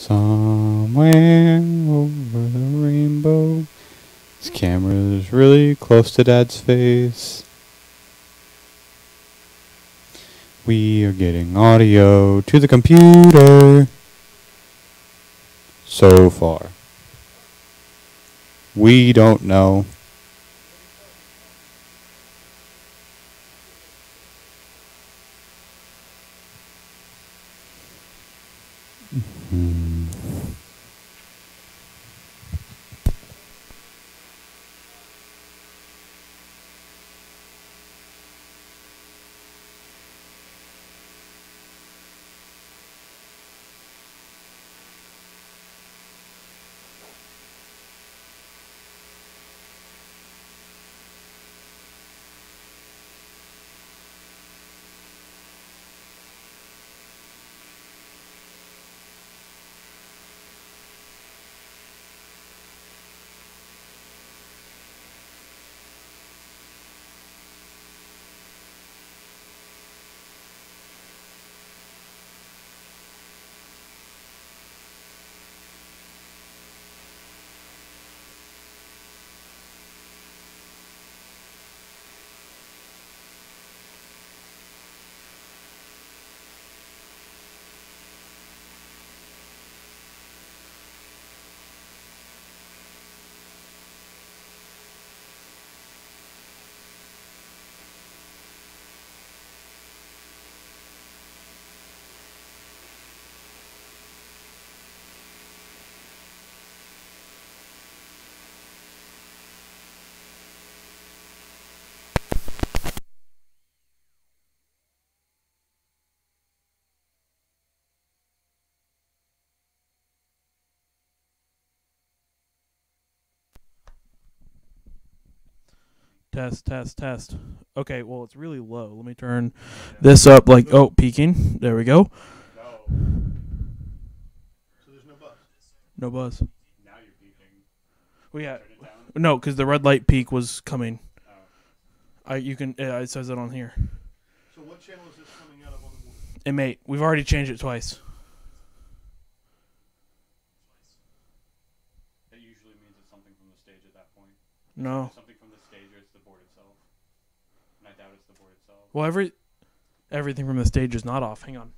Somewhere over the rainbow. This camera's really close to Dad's face. We are getting audio to the computer. So far. We don't know. Test, test, test. Okay, well, it's really low. Let me turn this up like, oh, peaking. There we go. So there's no buzz? No buzz. Now you're peaking. Well, yeah. Turn it down. No, because the red light peak was coming. Oh. You can. It says it on here. So what channel is this coming out of on the board? Hey, mate, we've already changed it twice. That usually means it's something from the stage at that point. No. It's something from the stage or it's the board itself. And I doubt it's the board itself. Well, everything from the stage is not off. Hang on.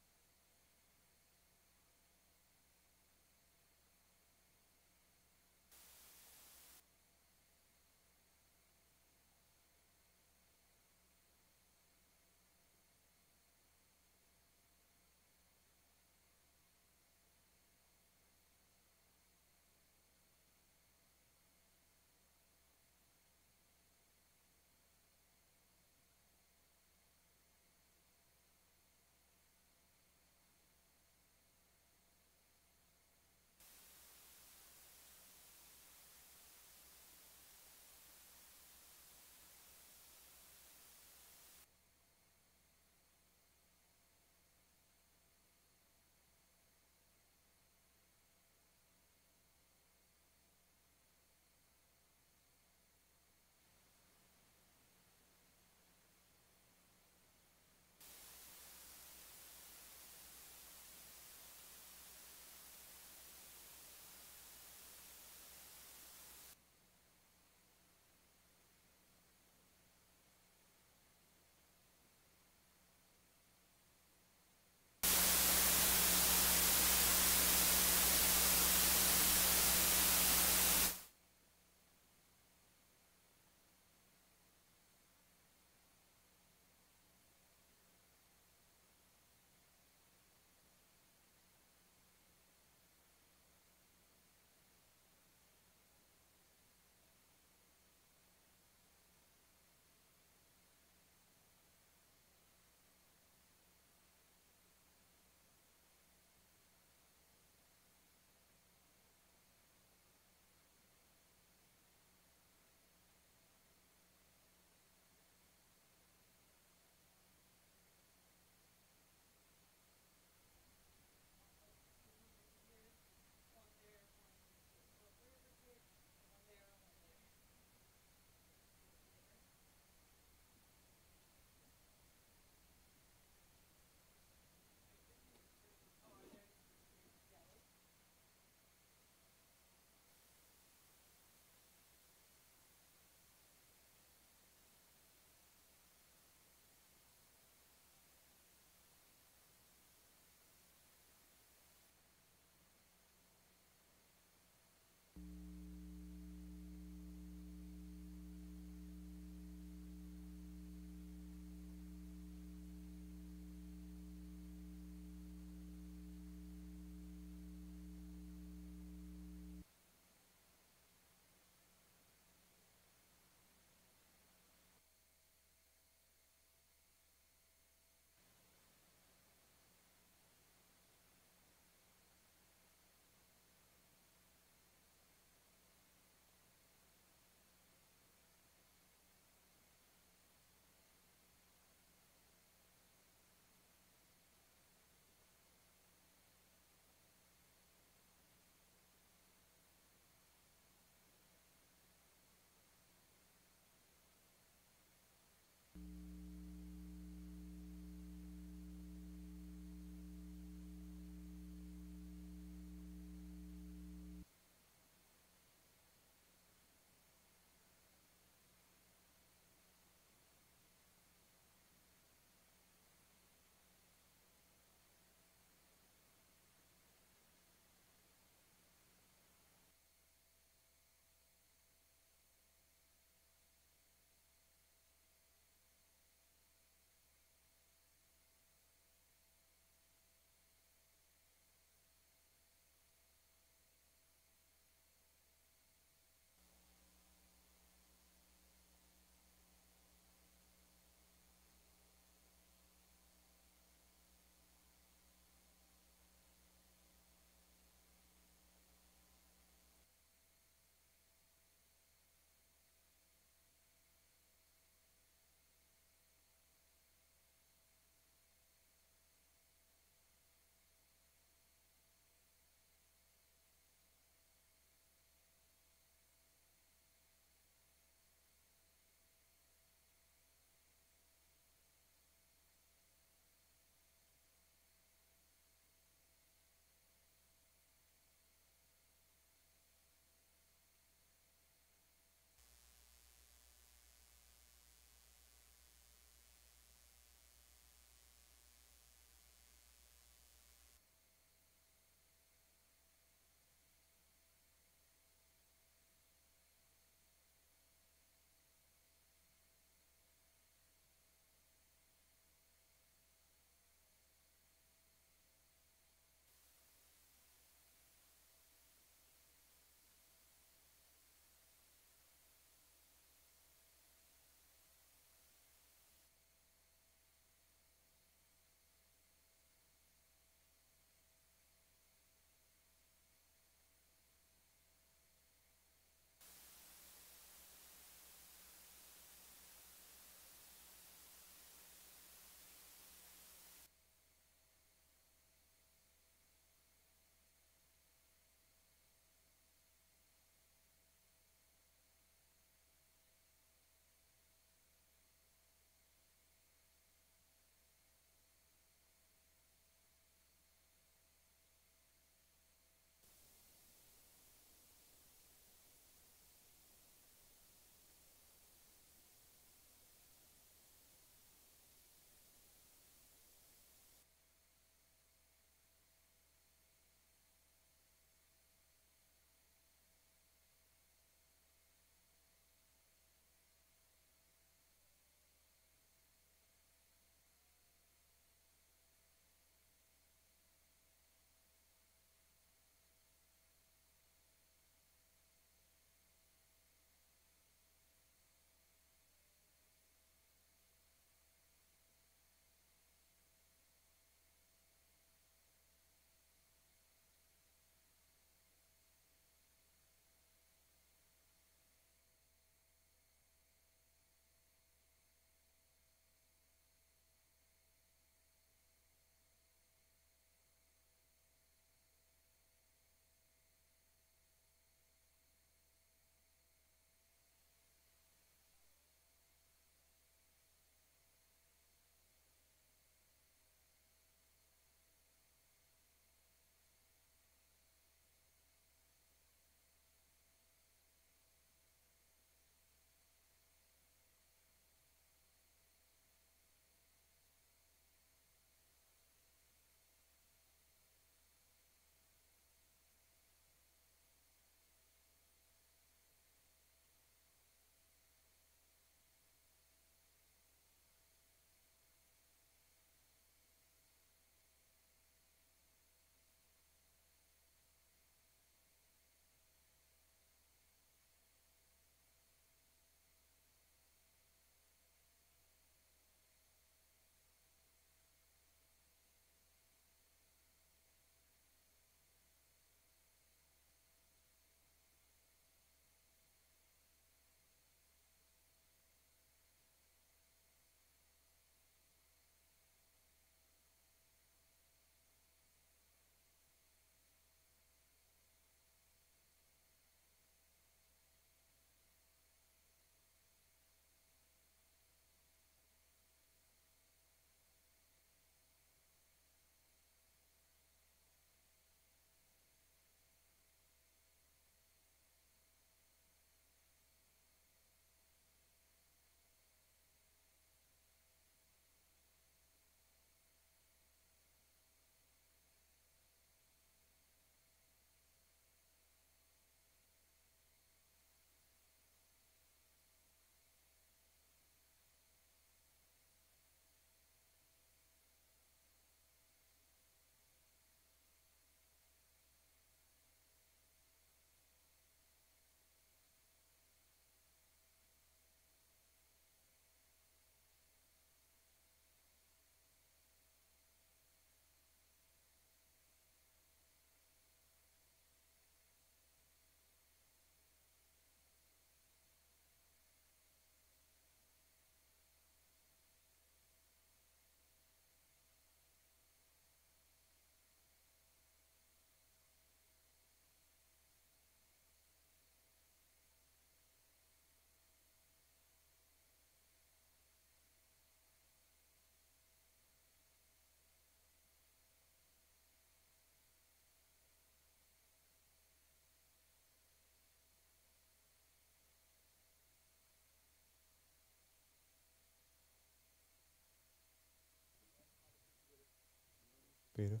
Beta.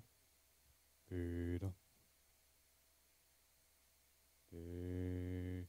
Beta. Beta.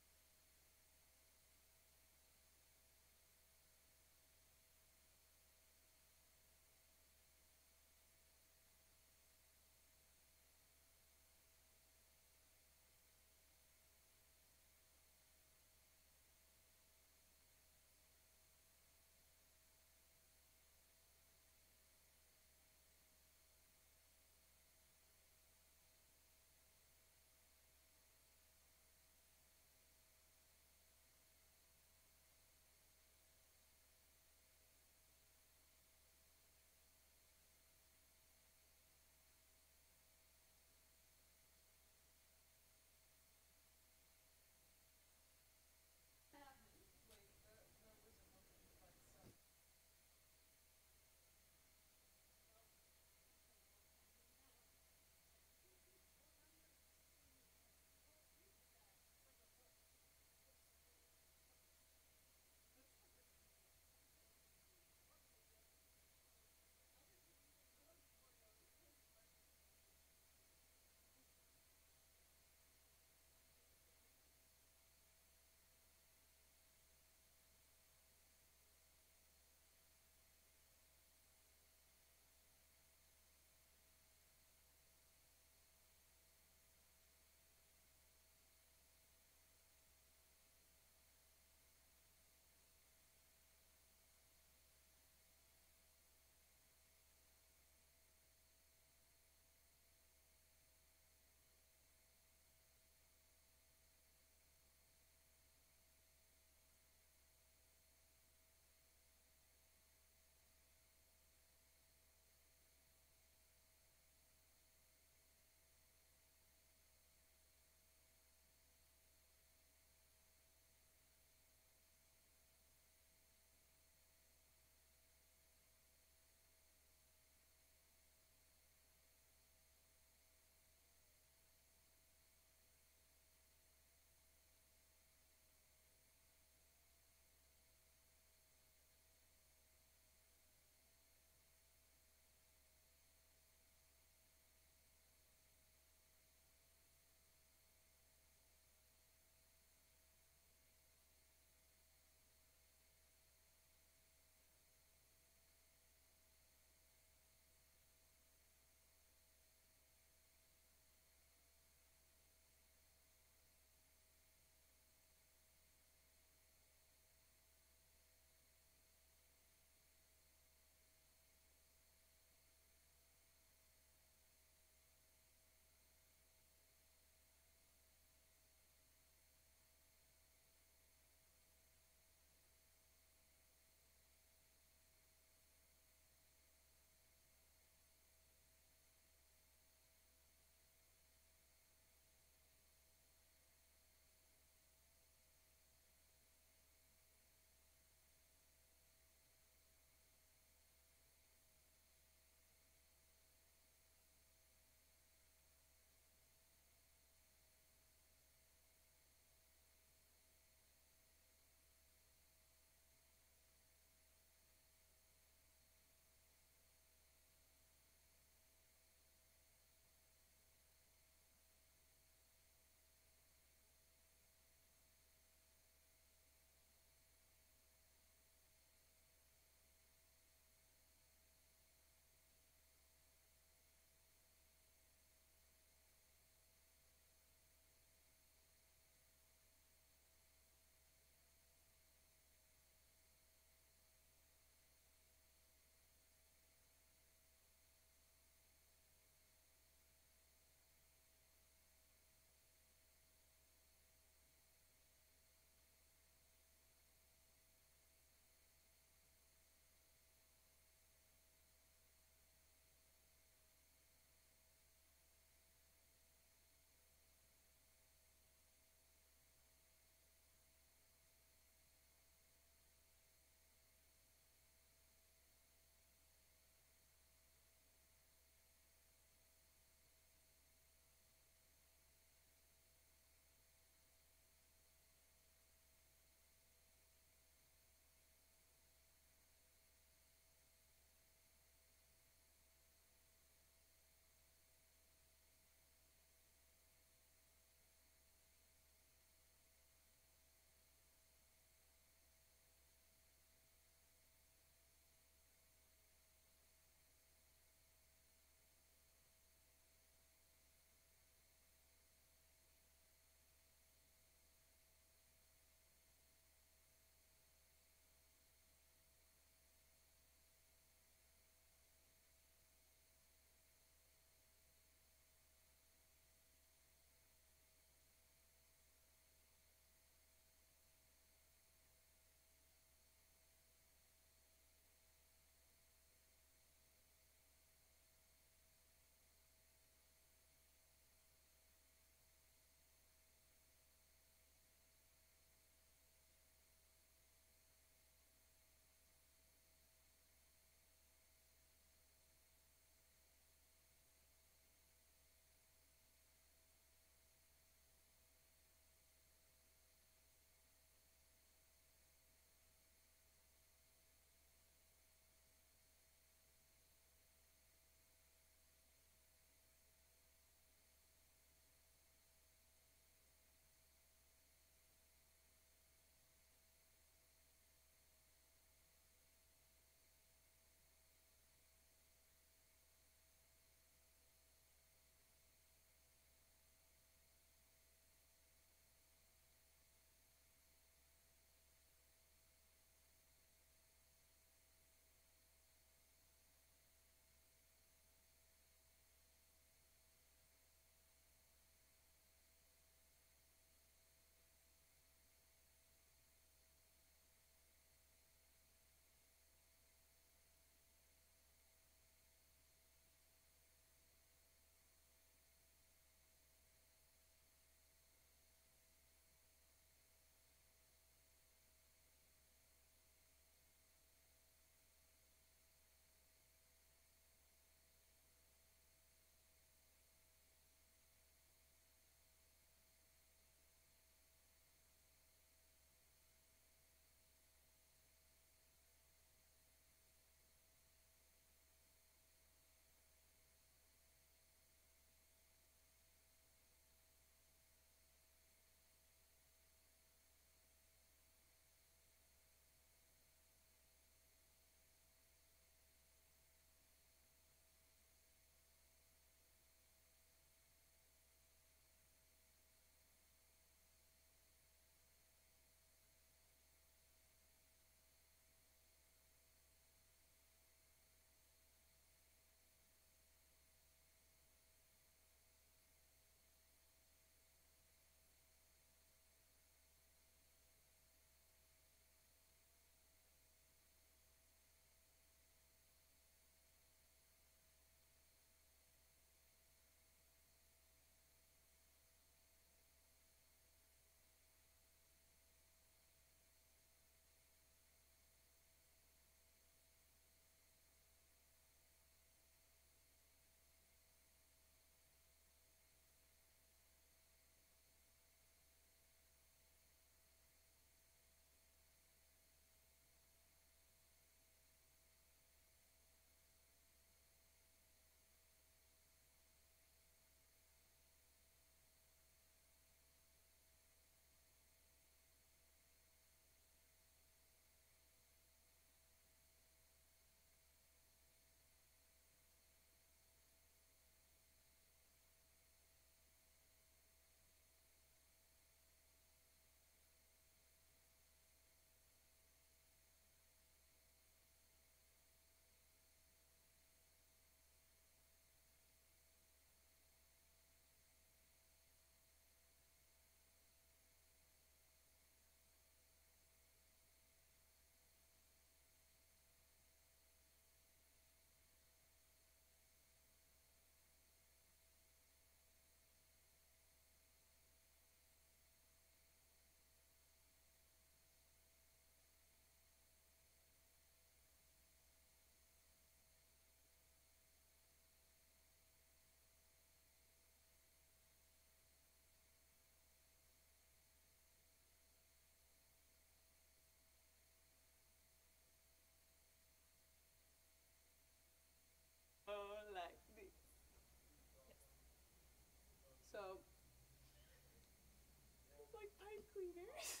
cleaners.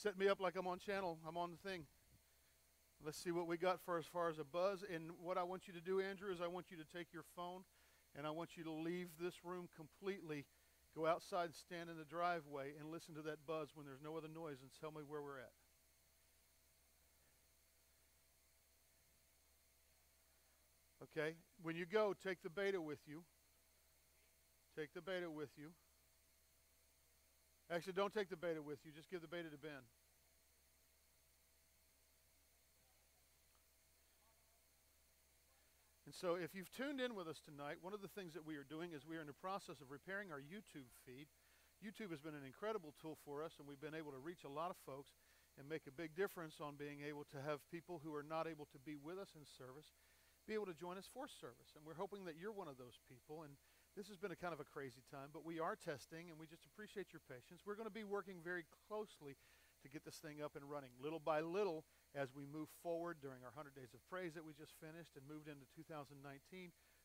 set me up like I'm on channel. I'm on the thing. Let's see what we got for as far as a buzz. And what I want you to do, Andrew, is I want you to take your phone and I want you to leave this room completely. Go outside and stand in the driveway and listen to that buzz when there's no other noise and tell me where we're at. Okay? When you go, take the beta with you. Take the beta with you. Actually, don't take the beta with you. Just give the beta to Ben. And so if you've tuned in with us tonight, one of the things that we are doing is we are in the process of repairing our YouTube feed. YouTube has been an incredible tool for us, and we've been able to reach a lot of folks and make a big difference on being able to have people who are not able to be with us in service be able to join us for service. And we're hoping that you're one of those people. And this has been a kind of a crazy time, but we are testing, and we just appreciate your patience. We're going to be working very closely to get this thing up and running little by little as we move forward during our 100 Days of Praise that we just finished and moved into 2019.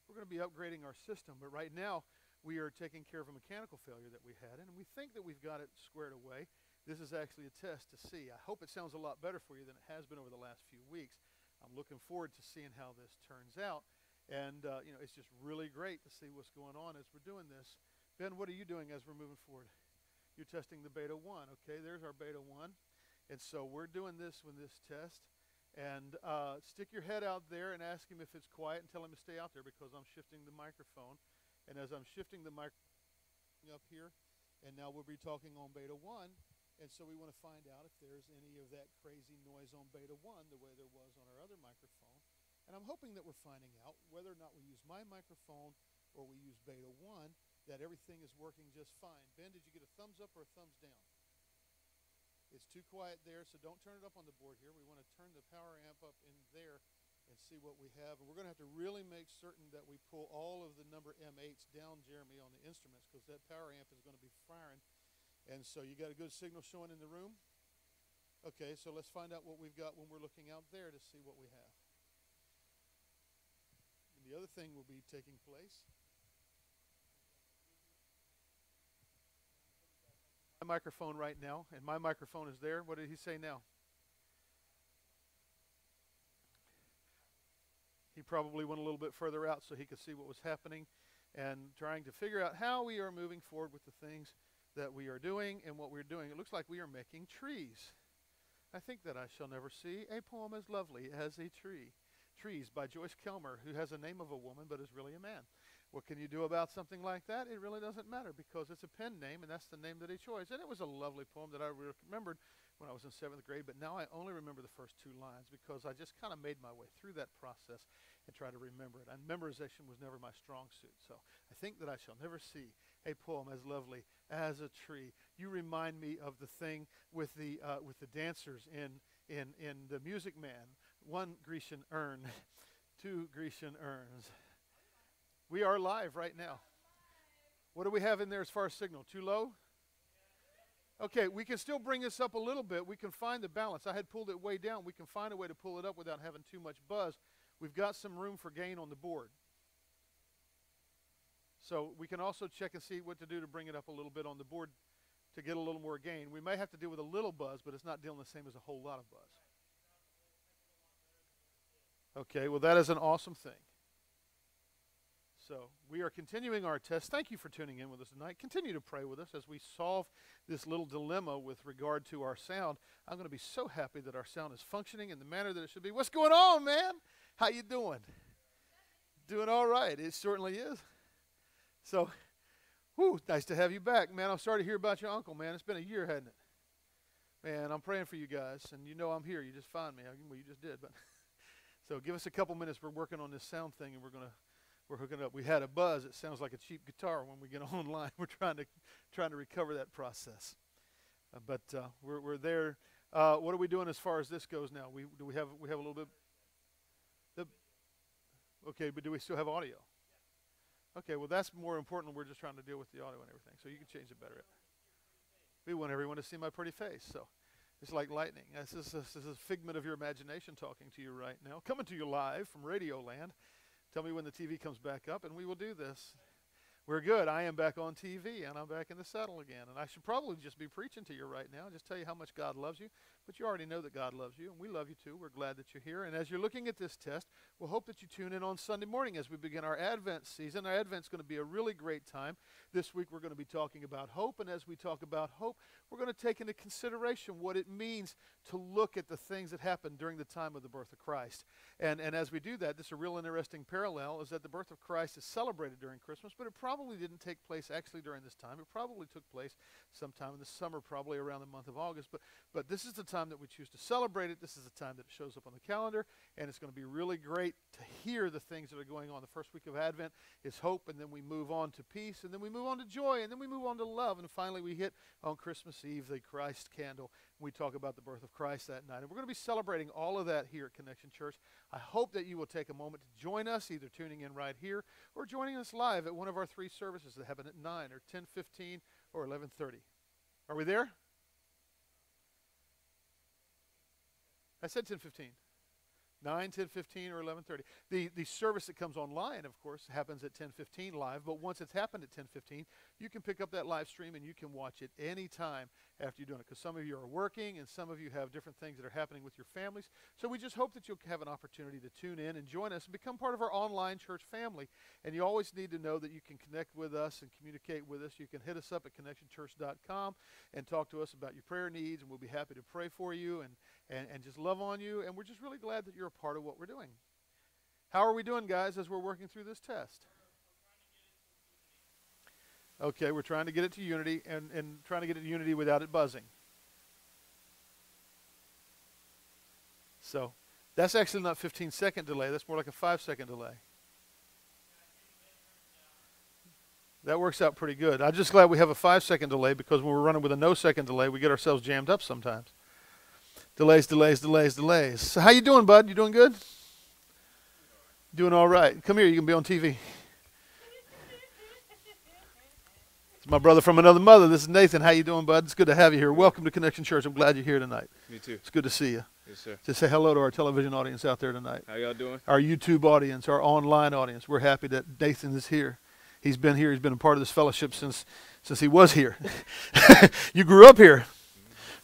We're going to be upgrading our system, but right now we are taking care of a mechanical failure that we had, and we think that we've got it squared away. This is actually a test to see. I hope it sounds a lot better for you than it has been over the last few weeks. I'm looking forward to seeing how this turns out. And, you know, it's just really great to see what's going on as we're doing this. Ben, what are you doing as we're moving forward? You're testing the beta 1. Okay, there's our beta 1. And so we're doing this with this test. And stick your head out there and ask him if it's quiet and tell him to stay out there because I'm shifting the microphone. And as I'm shifting the microphone up here, and now we'll be talking on beta 1. And so we want to find out if there's any of that crazy noise on beta 1 the way there was on our other microphone. And I'm hoping that we're finding out whether or not we use my microphone or we use beta 1, that everything is working just fine. Ben, did you get a thumbs up or a thumbs down? It's too quiet there, so don't turn it up on the board here. We want to turn the power amp up in there and see what we have. And we're going to have to really make certain that we pull all of the number M8s down, Jeremy, on the instruments because that power amp is going to be firing. And so you got a good signal showing in the room? Okay, so let's find out what we've got when we're looking out there to see what we have. And the other thing will be taking place. My microphone right now, and my microphone is there. What did he say now? He probably went a little bit further out so he could see what was happening and trying to figure out how we are moving forward with the things that we are doing and what we're doing. It looks like we are making trees. I think that I shall never see a poem as lovely as a tree. Trees by Joyce Kelmer, who has a name of a woman but is really a man. What can you do about something like that? It really doesn't matter because it's a pen name and that's the name that he chose. And it was a lovely poem that I remembered when I was in 7th grade, but now I only remember the first 2 lines because I just kind of made my way through that process and tried to remember it. And memorization was never my strong suit. So I think that I shall never see a poem as lovely as a tree. You remind me of the thing with the dancers in the Music Man. 1 Grecian urn, 2 Grecian urns. We are live right now. What do we have in there as far as signal? Too low? Okay, we can still bring this up a little bit. We can find the balance. I had pulled it way down. We can find a way to pull it up without having too much buzz. We've got some room for gain on the board. So we can also check and see what to do to bring it up a little bit on the board to get a little more gain. We may have to deal with a little buzz, but it's not dealing the same as a whole lot of buzz. Okay, well that is an awesome thing. So we are continuing our test. Thank you for tuning in with us tonight. Continue to pray with us as we solve this little dilemma with regard to our sound. I'm going to be so happy that our sound is functioning in the manner that it should be. What's going on, man? How you doing? Doing all right. It certainly is. So, whew, nice to have you back, man. I'm sorry to hear about your uncle, man. It's been a year, hasn't it? Man, I'm praying for you guys, and you know I'm here. You just find me. Well, you just did, but so give us a couple minutes. We're working on this sound thing, and we're hooking it up. We had a buzz. It sounds like a cheap guitar when we get online. We're trying to recover that process, but we're there. What are we doing as far as this goes now? We have a little bit. Okay, but do we still have audio? Okay, well that's more important. We're just trying to deal with the audio and everything, so you can change it better. We want everyone to see my pretty face, so it's like lightning. This is a figment of your imagination talking to you right now, coming to you live from Radio Land. Tell me when the TV comes back up, and we will do this. We're good. I am back on TV, and I'm back in the saddle again. And I should probably just be preaching to you right now, just tell you how much God loves you. But you already know that God loves you, and we love you too. We're glad that you're here. And as you're looking at this test, we'll hope that you tune in on Sunday morning as we begin our Advent season. Our Advent's going to be a really great time. This week we're going to be talking about hope, and as we talk about hope, we're going to take into consideration what it means to look at the things that happened during the time of the birth of Christ. And as we do that, this is a real interesting parallel, is that the birth of Christ is celebrated during Christmas, but it probably didn't take place actually during this time. It probably took place sometime in the summer, probably around the month of August. But this is the time that we choose to celebrate it. This is the time that it shows up on the calendar, and it's going to be really great to hear the things that are going on. The first week of Advent is hope, and then we move on to peace, and then we move on to joy, and then we move on to love, and finally we hit on Christmas Eve the Christ candle. We talk about the birth of Christ that night, and we're going to be celebrating all of that here at Connection Church. I hope that you will take a moment to join us, either tuning in right here or joining us live at one of our 3 services that happen at 9 or 10:15 or 11:30. Are we there? I said 10:15. 9, 10:15, or 11:30. The service that comes online, of course, happens at 10:15 live, but once it's happened at 10:15, you can pick up that live stream and you can watch it anytime after you're doing it, because some of you are working and some of you have different things that are happening with your families. So we just hope that you'll have an opportunity to tune in and join us and become part of our online church family. And you always need to know that you can connect with us and communicate with us. You can hit us up at connectionchurch.com and talk to us about your prayer needs, and we'll be happy to pray for you and just love on you. And we're just really glad that you're a part of what we're doing. How are we doing, guys, as we're working through this test? Okay, we're trying to get it to unity and trying to get it to unity without it buzzing. So that's actually not 15-second delay. That's more like a 5-second delay. That works out pretty good. I'm just glad we have a 5-second delay, because when we're running with a no-second delay, we get ourselves jammed up sometimes. Delays, delays, delays, delays. So how you doing, bud? You doing good? Doing all right. Come here. You can be on TV. It's my brother from another mother. This is Nathan. How you doing, bud? It's good to have you here. Welcome to Connection Church. I'm glad you're here tonight. Me too. It's good to see you. Yes, sir. Just say hello to our television audience out there tonight. How y'all doing? Our YouTube audience, our online audience. We're happy that Nathan is here. He's been here. He's been a part of this fellowship since he was here. You grew up here.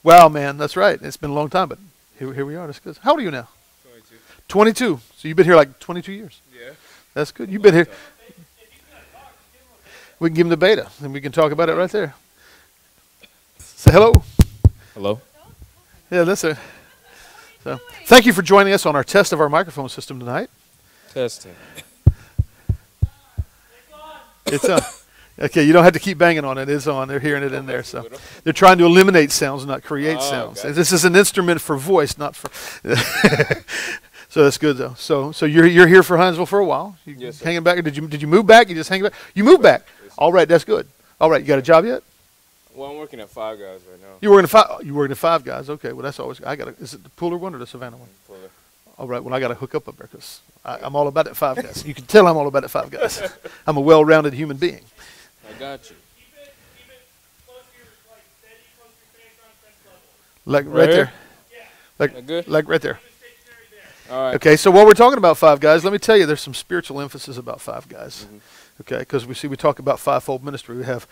Wow, man, that's right. It's been a long time, but here we are. That's good. How old are you now? 22. 22. So you've been here like 22 years. Yeah. That's good. You've been here. We can give him the beta, and we can talk about it right there. Say hello. Hello. Yeah, that's it. So, thank you for joining us on our test of our microphone system tonight. Testing. It's on. Okay, you don't have to keep banging on it. It's on. They're hearing it in there. So they're trying to eliminate sounds, not create sounds. Gotcha. This is an instrument for voice, not for. So that's good though. So you're here for Hinesville for a while. You Yes, sir. hanging back. Did you move back? You just hang back. You moved back. Yes, sir. All right, that's good. All right, you got a job yet? Well, I'm working at Five Guys right now. You working at Five Guys? Okay, well that's always. Is it the Pooler one or the Savannah one? Fuller. All right, well I got to hook up there because I'm all about that Five Guys. You can tell I'm all about that Five Guys. I'm a well-rounded human being. I got you. Keep it close to your, like, steady, close to your face, on fence level. Like Right there. Yeah. That good? Like right there. Keep it stationary there. All right. Okay, so while we're talking about Five Guys, let me tell you there's some spiritual emphasis about Five Guys. Mhm. Okay, because we talk about fivefold ministry. We have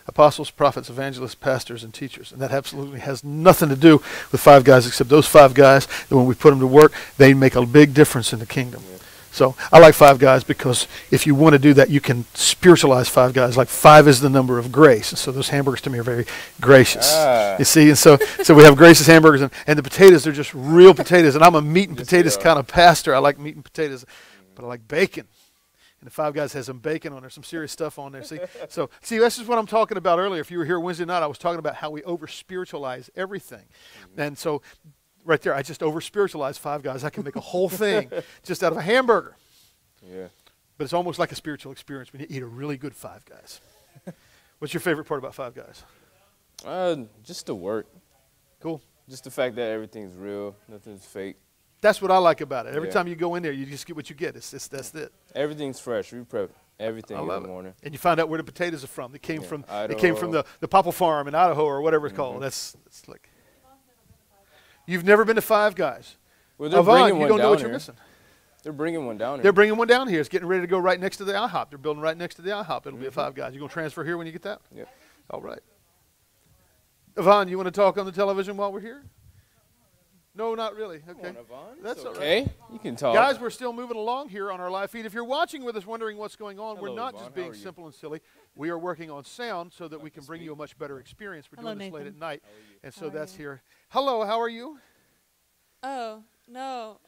apostles, prophets, evangelists, pastors, and teachers, and that absolutely has nothing to do with Five Guys, except those Five Guys that when we put them to work, they make a big difference in the kingdom. Yeah. So I like Five Guys because if you want to do that, you can spiritualize Five Guys. Like 5 is the number of grace, and so those hamburgers to me are very gracious. Ah. You see, and so we have gracious hamburgers, and the potatoes, they're just real potatoes. And I'm a meat and Yes, potatoes they are. kind of pastor. I like meat and potatoes, but I like bacon. And the Five Guys has some bacon on there, some serious stuff on there. See, this is what I'm talking about earlier. If you were here Wednesday night, I was talking about how we over-spiritualize everything. And so right there, I just over-spiritualize Five Guys. I can make a whole thing just out of a hamburger. Yeah. But it's almost like a spiritual experience when you eat a really good Five Guys. What's your favorite part about Five Guys? Just the work. Cool. Just the fact that everything's real, nothing's fake. That's what I like about it. Every Yeah. time you go in there, you just get what you get. That's it. Everything's fresh. We prep everything I in love the it. morning. And you find out where the potatoes are from. They came Yeah, from Idaho. the Popple Farm in Idaho or whatever it's called. That's like. You've never been to Five Guys. Well, they're Yvonne, bringing you one don't know down what you're here. missing. They're bringing one down here. They're bringing one down here. It's getting ready to go right next to the IHOP. They're building right next to the IHOP. It'll be a 5 Guys. You going to transfer here when you get that? Yep. All right. Yvonne, you want to talk on the television while we're here? No, not really. Okay. That's all right. Okay, you can talk. Guys, we're still moving along here on our live feed. If you're watching with us wondering what's going on, we're Hello, not Yvonne. just How being are you? simple and silly. We are working on sound so that we can bring you a much better experience. We're Hello, doing this late Nathan. at night, and so How are that's you? here. Hello, how are you? Oh, no.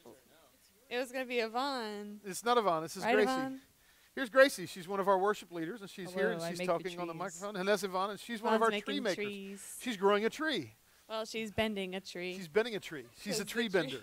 It was going to be Yvonne. It's not Yvonne. This is Right, Gracie. Yvonne? Here's Gracie. She's one of our worship leaders, and she's here, Hello, and I she's make the talking on the trees. microphone. And that's Yvonne, and she's one of our Yvonne's tree making makers. trees. She's growing a tree. Well, she's bending a tree. She's bending a tree. She's a 'Cause the tree tree- bender.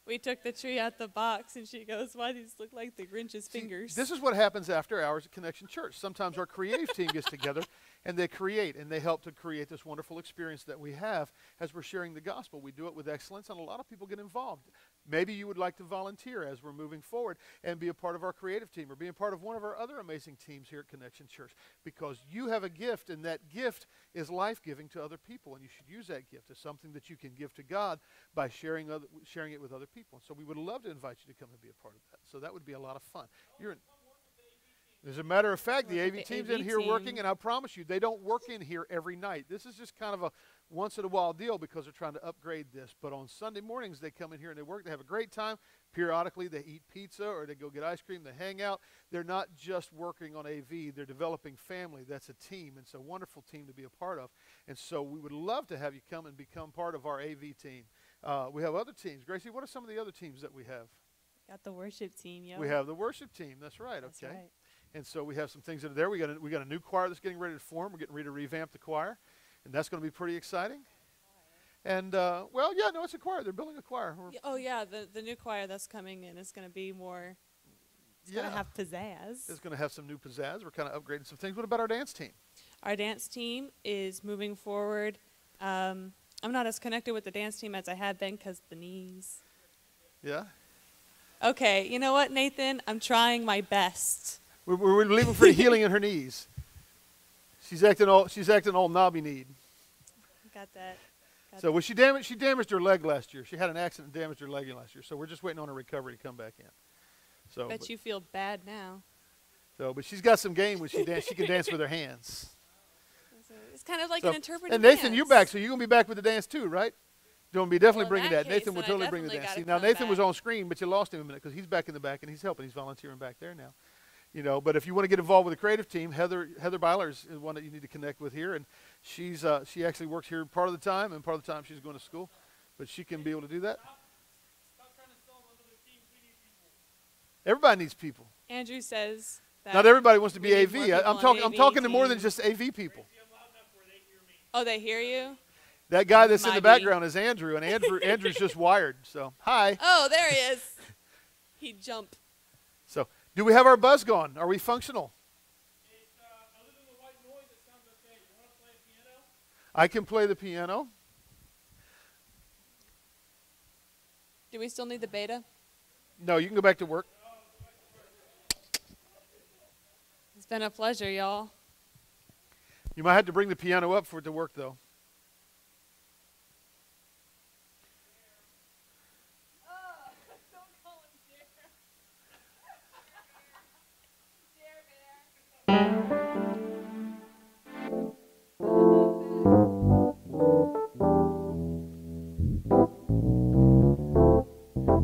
We took the tree out the box, and she goes, why these look like the Grinch's See, fingers? this is what happens after hours at Connection Church. Sometimes our creative team gets together and they create, and they help to create this wonderful experience that we have as we're sharing the gospel. We do it with excellence, and a lot of people get involved. Maybe you would like to volunteer as we're moving forward and be a part of our creative team or be a part of one of our other amazing teams here at Connection Church, because you have a gift, and that gift is life-giving to other people, and you should use that gift as something that you can give to God by sharing it with other people. And so we would love to invite you to come and be a part of that. So that would be a lot of fun. As a matter of fact, the Look at AV the team's AV in here working, team. and I promise you, they don't work in here every night. This is just kind of a once-in-a-while deal because they're trying to upgrade this. But on Sunday mornings, they come in here and they work. They have a great time. Periodically, they eat pizza or they go get ice cream. They hang out. They're not just working on AV. They're developing family. That's a team. It's a wonderful team to be a part of. And so we would love to have you come and become part of our AV team. We have other teams. Gracie, what are some of the other teams that we have? Got the worship team, yo. We have the worship team. That's right. That's Okay. right. And so we have some things that are there. We got a new choir that's getting ready to form. We're getting ready to revamp the choir, and that's going to be pretty exciting. And well, yeah, no, it's a choir. They're building a choir. Oh, yeah, the new choir that's coming in is going to be more, it's going to have pizzazz. It's going to have some new pizzazz. We're kind of upgrading some things. What about our dance team? Our dance team is moving forward. I'm not as connected with the dance team as I have been because the knees. Yeah, Okay, you know what, Nathan? I'm trying my best. we're believing for healing in her knees. She's acting all knobby kneed. Got that. So well, she damaged her leg last year. She had an accident and damaged her leg last year. So we're just waiting on her recovery to come back in. So Bet you feel bad now. but she's got some game when she can dance with her hands. It's kind of like So- an interpretive And Nathan, dance. you're back, so you're going to be back with the dance too, right? You're going to be definitely Well, in bringing that that. case, Nathan will then I totally bring the definitely dance. gotta See, now come Nathan was back. on screen, but you lost him a minute because he's back in the back and he's helping. He's volunteering back there now. You know, but if you want to get involved with the creative team, Heather Byler is one that you need to connect with here, and she actually works here part of the time, and part of the time she's going to school, but she can be able to do that. Everybody needs people. Andrew says that. Not everybody wants to be we need AV. more people I'm on talking. the I'm AV talking to more than team. just AV people. Oh, they hear you? That guy that's in the Might be. background is Andrew, and Andrew's just wired. So hi. Oh, there he is. He jumped. So do we have our buzz gone? Are we functional? I can play the piano. Do we still need the beta? No, you can go back to work. It's been a pleasure, y'all. You might have to bring the piano up for it to work, though.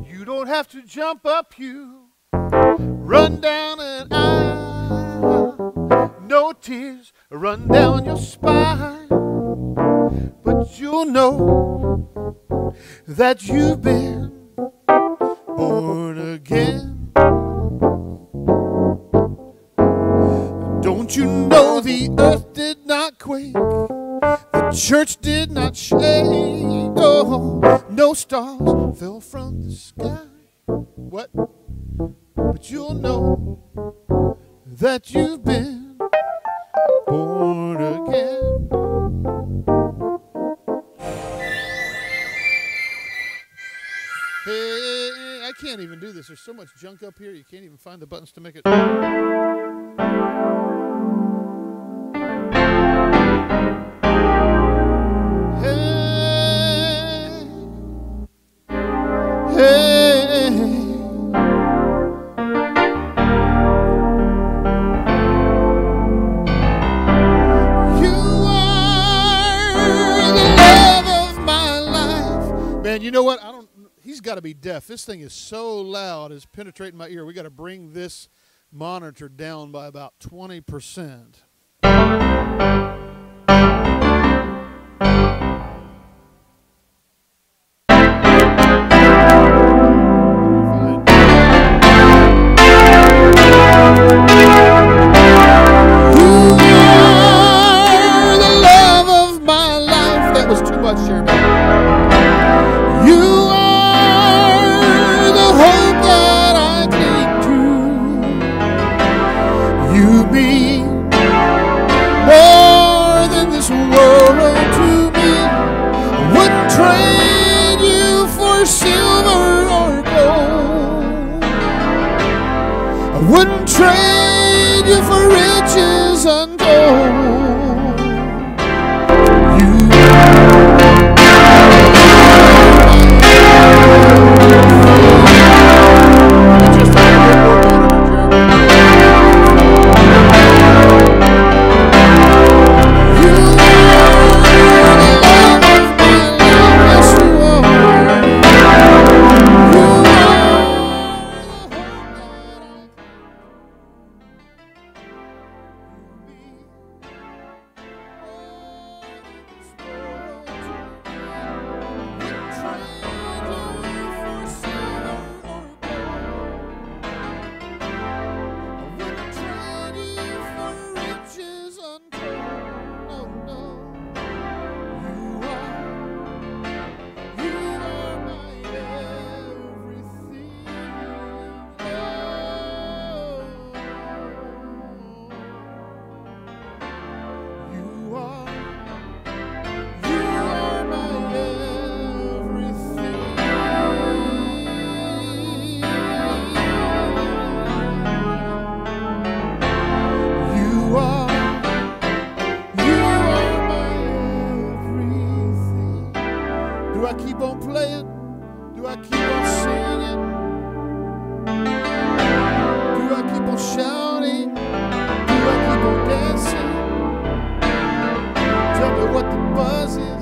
You don't have to jump up, you run down an aisle. No tears run down your spine, but you'll know that you've been born again. Don't you know the earth did not quake, the church did not shake, oh, no stars fell from the sky. What? But you'll know that you've been born again. Hey, I can't even do this. There's so much junk up here, you can't even find the buttons to make it. Hey, you know what? He's got to be deaf. This thing is so loud, it's penetrating my ear. We got to bring this monitor down by about 20%. Wouldn't trade you for riches untold. You just Do I keep on playing? Do I keep on singing? Do I keep on shouting? Do I keep on dancing? Tell me what the buzz is.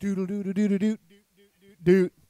Doodle doodle doodle doot doot doot doot.